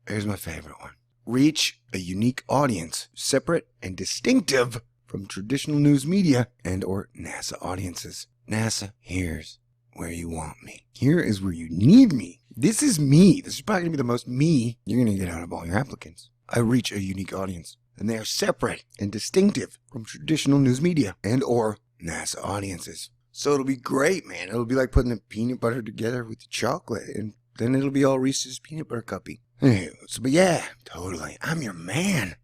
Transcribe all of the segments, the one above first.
here's my favorite one. Reach a unique audience, separate and distinctive from traditional news media and or NASA audiences. NASA, here's where you want me. Here is where you need me. This is me. This is probably going to be the most me you're going to get out of all your applicants. I reach a unique audience, and they are separate and distinctive from traditional news media and or NASA audiences. So it'll be great, man. It'll be like putting the peanut butter together with the chocolate, and then it'll be all Reese's peanut butter cuppy. But yeah, totally. I'm your man.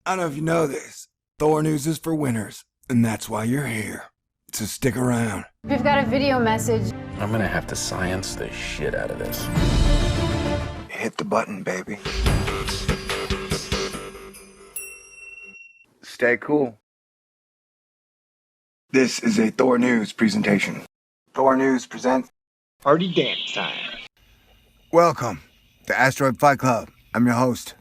I don't know if you know this. Thor News is for winners, and that's why you're here. So stick around. We've got a video message. I'm gonna have to science the shit out of this. Hit the button, baby. Stay cool. This is a Thor News presentation. Thor News presents Party Dance Time. Welcome to Asteroid Fight Club. I'm your host,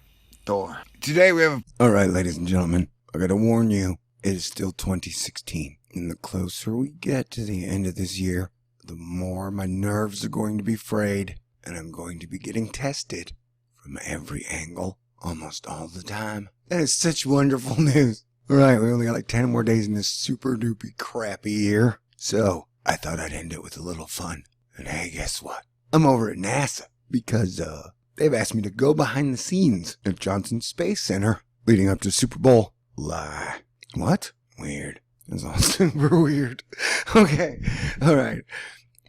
Thor. Today we have Alright, ladies and gentlemen, I gotta warn you, it is still 2016. And the closer we get to the end of this year, the more my nerves are going to be frayed, and I'm going to be getting tested from every angle, almost all the time. That is such wonderful news. Alright, we only got like 10 more days in this super duper crappy year. So, I thought I'd end it with a little fun. And hey, guess what? I'm over at NASA because, they've asked me to go behind the scenes at Johnson Space Center leading up to Superbowl Li. What? Weird. That's all super weird. Okay. Alright.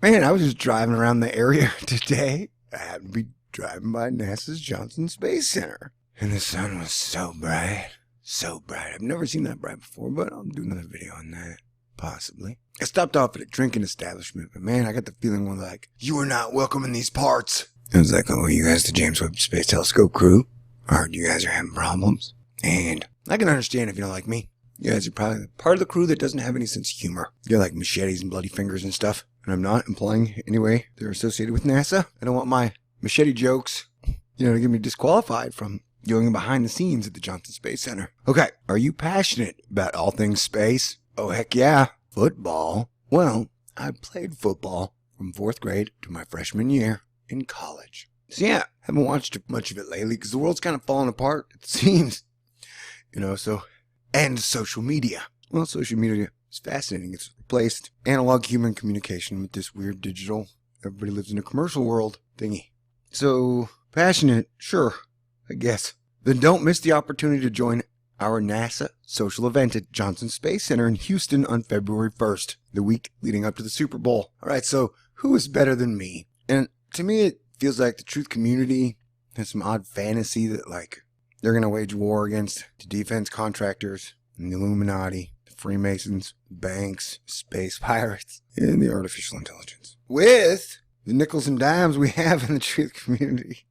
Man, I was just driving around the area today. I happened to be driving by NASA's Johnson Space Center. And the sun was so bright. So bright. I've never seen that bright before, but I'll do another video on that. Possibly. I stopped off at a drinking establishment, but man, I got the feeling one like, you are not welcome in these parts. I was like, oh, you guys the James Webb Space Telescope crew? I heard you guys are having problems. And I can understand if you don't like me. You guys are probably part of the crew that doesn't have any sense of humor. You're like machetes and bloody fingers and stuff. And I'm not implying anyway they're associated with NASA. I don't want my machete jokes, to get me disqualified from going behind the scenes at the Johnson Space Center. Okay, are you passionate about all things space? Oh, heck yeah. Football? Well, I played football from 4th grade to my freshman year in college. So yeah, haven't watched much of it lately because the world's kind of falling apart, it seems. And social media. Well, social media is fascinating. It's replaced analog human communication with this weird digital, everybody lives in a commercial world thingy. So, passionate, sure, I guess. Then don't miss the opportunity to join our NASA social event at Johnson Space Center in Houston on February 1st, the week leading up to the Super Bowl. Alright, so who is better than me? And to me, it feels like the truth community has some odd fantasy that, they're going to wage war against the defense contractors and the Illuminati, the Freemasons, banks, space pirates, and the artificial intelligence. With the nickels and dimes we have in the truth community.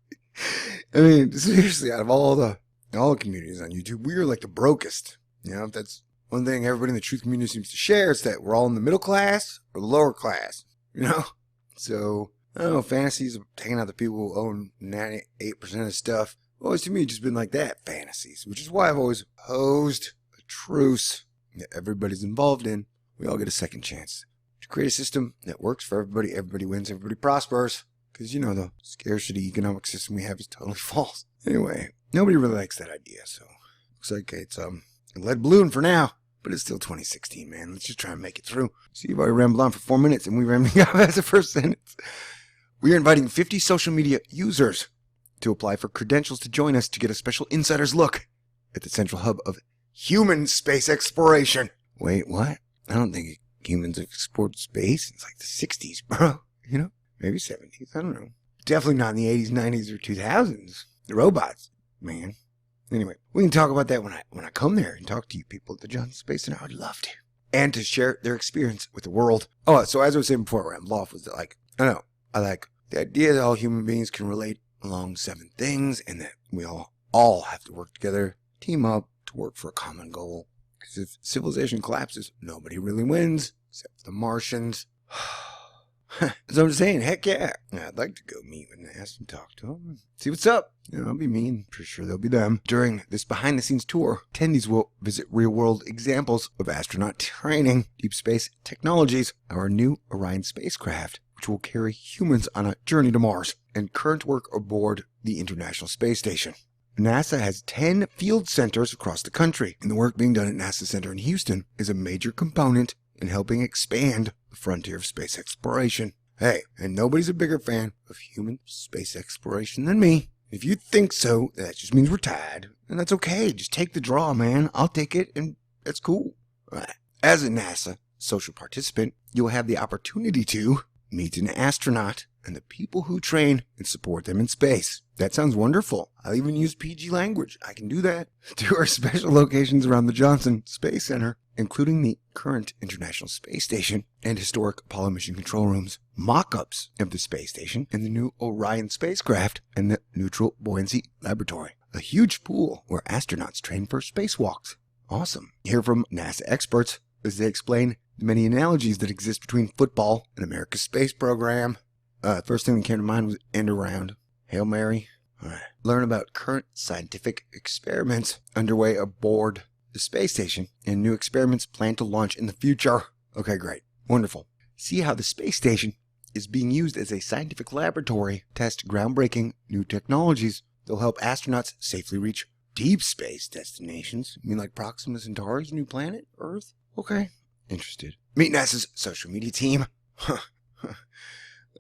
I mean, seriously, out of all the communities on YouTube, we are like the brokest. If that's one thing everybody in the truth community seems to share, it's that we're all in the middle class or the lower class, So, I don't know, fantasies of taking out the people who own 98% of stuff. Always to me just been like that, fantasies, which is why I've always opposed a truce that everybody's involved in. We all get a second chance to create a system that works for everybody. Everybody wins, everybody prospers. Because, the scarcity economic system we have is totally false. Anyway, nobody really likes that idea, so looks like it's a lead balloon for now. But it's still 2016, man. Let's just try and make it through. See, you've already rambled on for 4 minutes, and we rambled off as the first sentence. We are inviting 50 social media users to apply for credentials to join us to get a special insider's look at the central hub of human space exploration. Wait, what? I don't think humans have explored space since the 60s, bro. Maybe 70s. I don't know. Definitely not in the 80s, 90s, or 2000s. The robots, man. Anyway, we can talk about that when I come there and talk to you people at the Johnson Space Center. I would love to. And to share their experience with the world. Oh, so as I was saying before, where I'm lost was that, I like the idea that all human beings can relate along 7 things, and that we all have to work together, team up to work for a common goal. Because if civilization collapses, nobody really wins, except the Martians. So I'm just saying, heck yeah. I'd like to go meet with NASA and talk to them, see what's up. I'll be me, and pretty sure they'll be them. During this behind-the-scenes tour, attendees will visit real-world examples of astronaut training, deep space technologies, our new Orion Spacecraft, which will carry humans on a journey to Mars, and current work aboard the International Space Station. NASA has 10 field centers across the country, and the work being done at NASA Center in Houston is a major component in helping expand the frontier of space exploration. Hey, and nobody's a bigger fan of human space exploration than me. If you think so, that just means we're tied, and that's okay. Just take the draw, man. I'll take it, and that's cool. Right. As a NASA social participant, you'll have the opportunity to meet an astronaut and the people who train and support them in space. That sounds wonderful. I'll even use PG language. I can do that. Tour special locations around the Johnson Space Center, including the current International Space Station and historic Apollo mission control rooms, mock-ups of the space station and the new Orion Spacecraft and the Neutral Buoyancy Laboratory, a huge pool where astronauts train for spacewalks. Awesome. Hear from NASA experts as they explain the many analogies that exist between football and America's space program. First thing that came to mind was end around. Hail Mary. All right. Learn about current scientific experiments underway aboard the space station and new experiments planned to launch in the future. Okay, great. Wonderful. See how the space station is being used as a scientific laboratory to test groundbreaking new technologies that will help astronauts safely reach deep space destinations. You mean like Proxima Centauri's new planet, Earth? Okay. Interested. Meet NASA's social media team.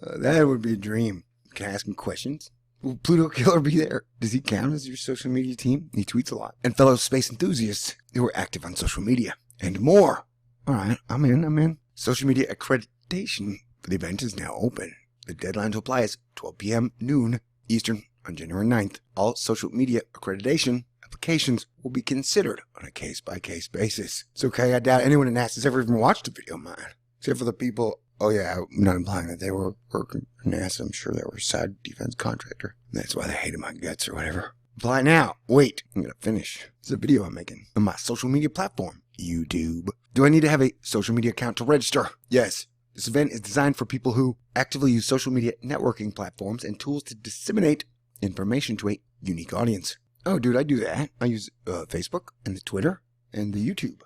That would be a dream. Can I ask him questions? Will Pluto Killer be there? Does he count as your social media team? He tweets a lot. And fellow space enthusiasts who are active on social media. And more. All right, I'm in. Social media accreditation for the event is now open. The deadline to apply is 12 p.m. noon Eastern on January 9th. All social media accreditation applications will be considered on a case-by-case basis. It's okay, I doubt anyone at NASA's ever even watched a video of mine. Except for the people... Oh yeah, I'm not implying that they were working for NASA. I'm sure they were a side defense contractor. That's why they hated my guts or whatever. Apply now. Wait, I'm going to finish. It's a video I'm making on my social media platform, YouTube. Do I need to have a social media account to register? Yes. This event is designed for people who actively use social media networking platforms and tools to disseminate information to a unique audience. Oh, dude, I do that. I use Facebook and the Twitter and the YouTube.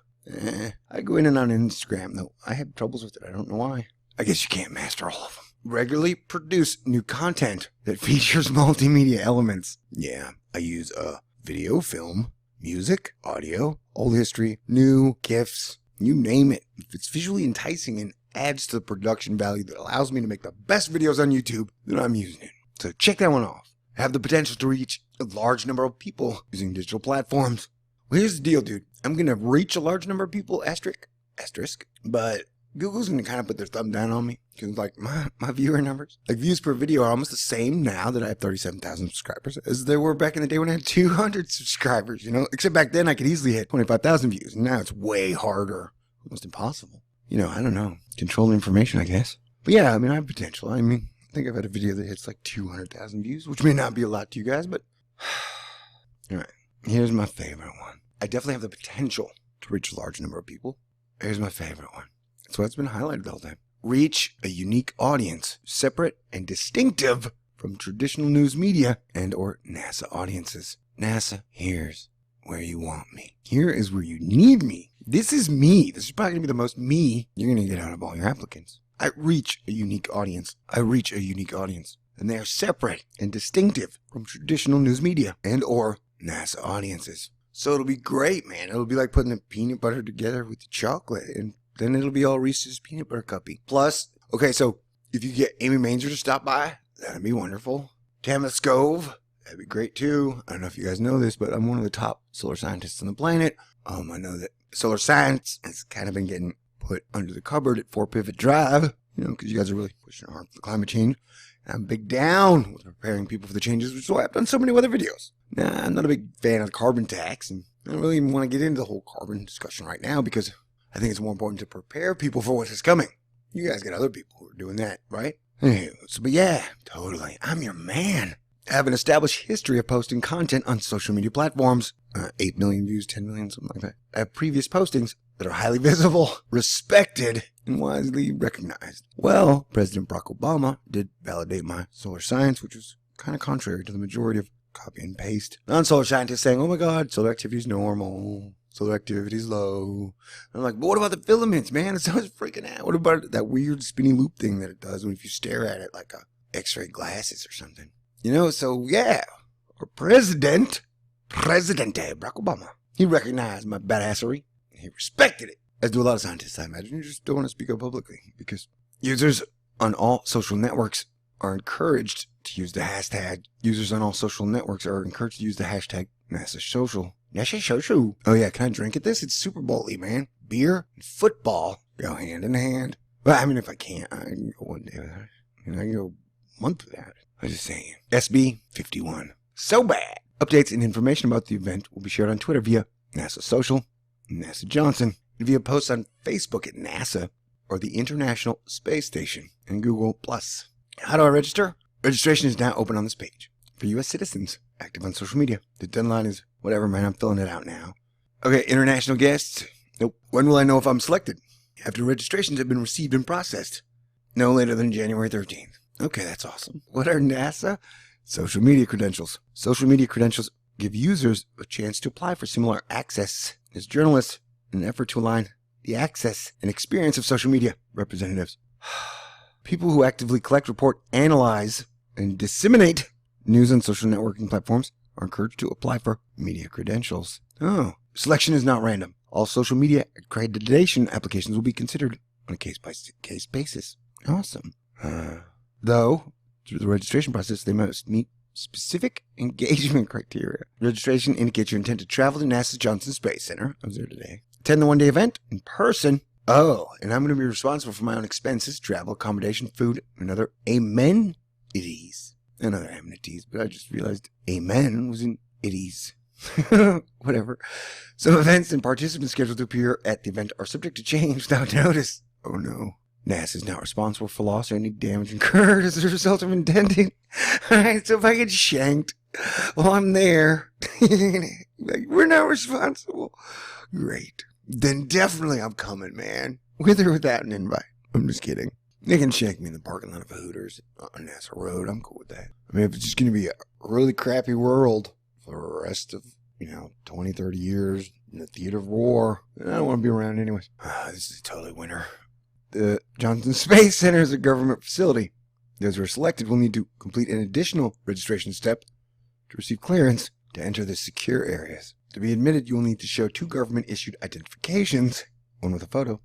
I go in and on Instagram, though. I have troubles with it. I don't know why. I guess you can't master all of them. Regularly produce new content that features multimedia elements. Yeah, I use video, film, music, audio, old history, new, GIFs, you name it. If it's visually enticing and adds to the production value that allows me to make the best videos on YouTube, then I'm using it. So check that one off. I have the potential to reach a large number of people using digital platforms. Well, here's the deal, dude. I'm going to reach a large number of people, asterisk, but Google's going to kind of put their thumb down on me because, like, my viewer numbers, like, views per video are almost the same now that I have 37,000 subscribers as they were back in the day when I had 200 subscribers, you know? Except back then I could easily hit 25,000 views, and now it's way harder, almost impossible. You know, I don't know. Control information, I guess. But yeah, I mean, I have potential. I mean, I think I've had a video that hits like 200,000 views, which may not be a lot to you guys, but all right, here's my favorite one. I definitely have the potential to reach a large number of people. Here's my favorite one. That's why it's been highlighted the whole time. Reach a unique audience, separate and distinctive from traditional news media and or NASA audiences. NASA, here's where you want me. Here is where you need me. This is me. This is probably going to be the most me you're going to get out of all your applicants. I reach a unique audience. And they are separate and distinctive from traditional news media and or NASA audiences. So it'll be great, man. It'll be like putting the peanut butter together with the chocolate, and then it'll be all Reese's peanut butter cuppy. Plus, okay, so if you get Amy Mainzer to stop by, that'd be wonderful. Tamara Scove, that'd be great too. I don't know if you guys know this, but I'm one of the top solar scientists on the planet. I know that solar science has kind of been getting put under the cupboard at 4-Pivot Drive, you know, because you guys are really pushing hard for the climate change. And I'm big down with preparing people for the changes, which is why I've done so many other videos. Nah, I'm not a big fan of the carbon tax, and I don't really even want to get into the whole carbon discussion right now because I think it's more important to prepare people for what is coming. You guys got other people who are doing that, right? Anyway, but yeah, totally. I'm your man. I have an established history of posting content on social media platforms. 8 million views, 10 million, something like that. I have previous postings that are highly visible, respected, and widely recognized. Well, President Barack Obama did validate my solar science, which was kind of contrary to the majority of copy and paste non-solar scientists saying, oh my God, solar activity is normal. Solar activity is low. I'm like, but what about the filaments, man? It sounds freaking out. What about that weird spinny loop thing that it does if you stare at it like a X-ray glasses or something? You know, so yeah. Our President Barack Obama, he recognized my badassery. He respected it. As do a lot of scientists, I imagine. You just don't want to speak up publicly because users on all social networks are encouraged to use the hashtag. Users on all social networks are encouraged to use the hashtag NASA Social. NASA Social. Oh yeah, can I drink at this? It's Superbowl Li, man. Beer and football go hand in hand. Well, I mean, if I can't, I can go one day without it. And I can go a month without it. I'm just saying. SB 51. So bad. Updates and information about the event will be shared on Twitter via NASA Social, NASA Johnson, and via posts on Facebook at NASA or the International Space Station and Google+. How do I register? Registration is now open on this page for U.S. citizens active on social media. The deadline is whatever, man. I'm filling it out now. Okay, international guests. Nope. When will I know if I'm selected? After registrations have been received and processed. No later than January 13th. Okay, that's awesome. What are NASA social media credentials? Social media credentials give users a chance to apply for similar access as journalists in an effort to align the access and experience of social media representatives. People who actively collect, report, analyze, and disseminate news on social networking platforms are encouraged to apply for media credentials. Oh, selection is not random. All social media accreditation applications will be considered on a case-by-case basis. Awesome. Though, through the registration process, they must meet specific engagement criteria. Registration indicates your intent to travel to NASA's Johnson Space Center. I was there today. Attend the one-day event in person. Oh, and I'm going to be responsible for my own expenses, travel, accommodation, food, and other amenities. And other amenities, but I just realized amen was in itties. Whatever. Some events and participants scheduled to appear at the event are subject to change without notice. Oh no. NASA is now responsible for loss or any damage incurred as a result of intending. Alright, so if I get shanked while I'm there, we're not responsible. Great. Then definitely I'm coming, man. With or without an invite. I'm just kidding. They can shank me in the parking lot of a Hooters on NASA Road. I'm cool with that. I mean, if it's just going to be a really crappy world for the rest of, 20, 30 years in the theater of war, then I don't want to be around anyways. This is totally winter. The Johnson Space Center is a government facility. Those who are selected will need to complete an additional registration step to receive clearance to enter the secure areas. To be admitted, you will need to show 2 government-issued identifications, one with a photo,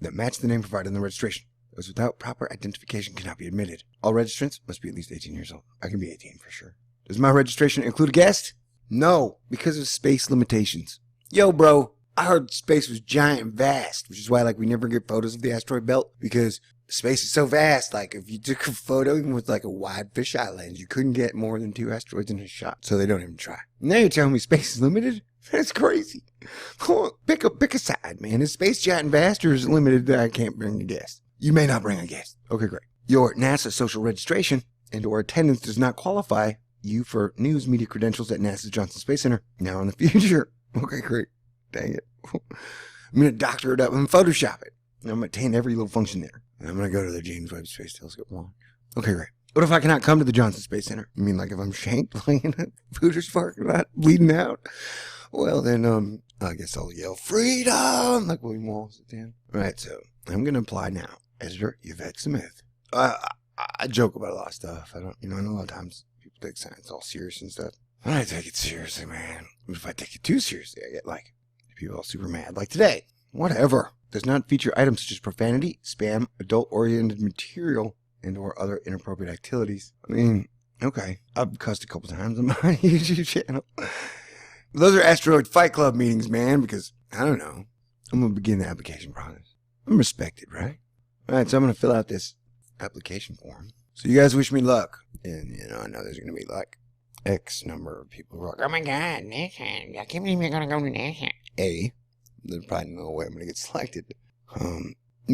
that match the name provided in the registration. Those without proper identification cannot be admitted. All registrants must be at least 18 years old. I can be 18 for sure. Does my registration include a guest? No, because of space limitations. Yo, bro, I heard space was giant and vast, which is why, we never get photos of the asteroid belt, because space is so vast. If you took a photo, even with, a wide fisheye lens, you couldn't get more than 2 asteroids in a shot, so they don't even try. Now you're telling me space is limited? That's crazy. Pick a side, man. Is space giant and vast, or is it limited that I can't bring a guest? You may not bring a guest. Okay, great. Your NASA social registration and or attendance does not qualify you for news media credentials at NASA's Johnson Space Center now in the future. Okay, great. Dang it. I'm going to doctor it up and Photoshop it. I'm going to attain every little function there. And I'm going to go to the James Webb Space Telescope launch. Okay, great. What if I cannot come to the Johnson Space Center? You mean if I'm shanked in a Hooters parking lot, bleeding out? Well, then, I guess I'll yell, freedom! Like William Wallace at the end. All right, so I'm going to apply now. Editor Yvette Smith. I joke about a lot of stuff. I know a lot of times people take science all serious and stuff. I take it seriously, man. But if I take it too seriously, I get people all super mad. Like today. Whatever. Does not feature items such as profanity, spam, adult-oriented material, and or other inappropriate activities. I mean, okay. I've cussed a couple times on my YouTube channel. Those are Asteroid Fight Club meetings, man, because, I don't know. I'm going to begin the application process. I'm respected, right? Alright, so I'm going to fill out this application form. So you guys wish me luck. And, I know there's going to be X number of people who are oh my God, NASA. I can't believe you're going to go to NASA. A, there's probably no way I'm going to get selected.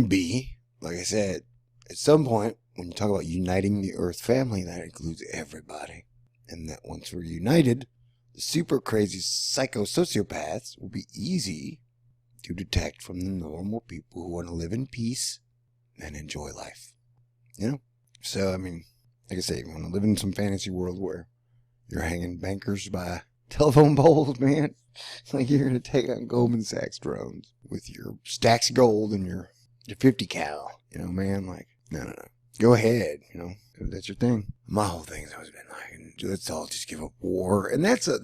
B, like I said, at some point, when you talk about uniting the Earth family, that includes everybody. And that once we're united, the super crazy psycho-sociopaths will be easy to detect from the normal people who want to live in peace and enjoy life. So, like I say, you want to live in some fantasy world where you're hanging bankers by telephone poles, man. It's like you're going to take on Goldman Sachs drones with your stacks of gold and your 50 cal. You know, man, like, no. Go ahead, you know, if that's your thing. My whole thing's always been like, let's all just give up war. And that's a,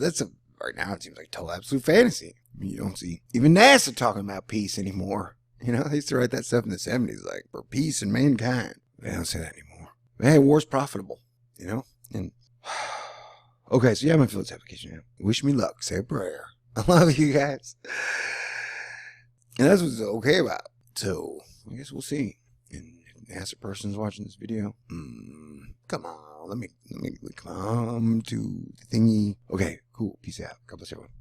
right now it seems like total absolute fantasy. I mean, you don't see even NASA talking about peace anymore. You know, they used to write that stuff in the 70s, like, for peace and mankind. They don't say that anymore. But hey, war's profitable, you know? And, okay, so yeah, I'm going to fill this application out. Wish me luck. Say a prayer. I love you guys. And that's what's okay about. So, I guess we'll see. And if NASA person's watching this video, come on, let me come to the thingy. Okay, cool. Peace out. God bless everyone.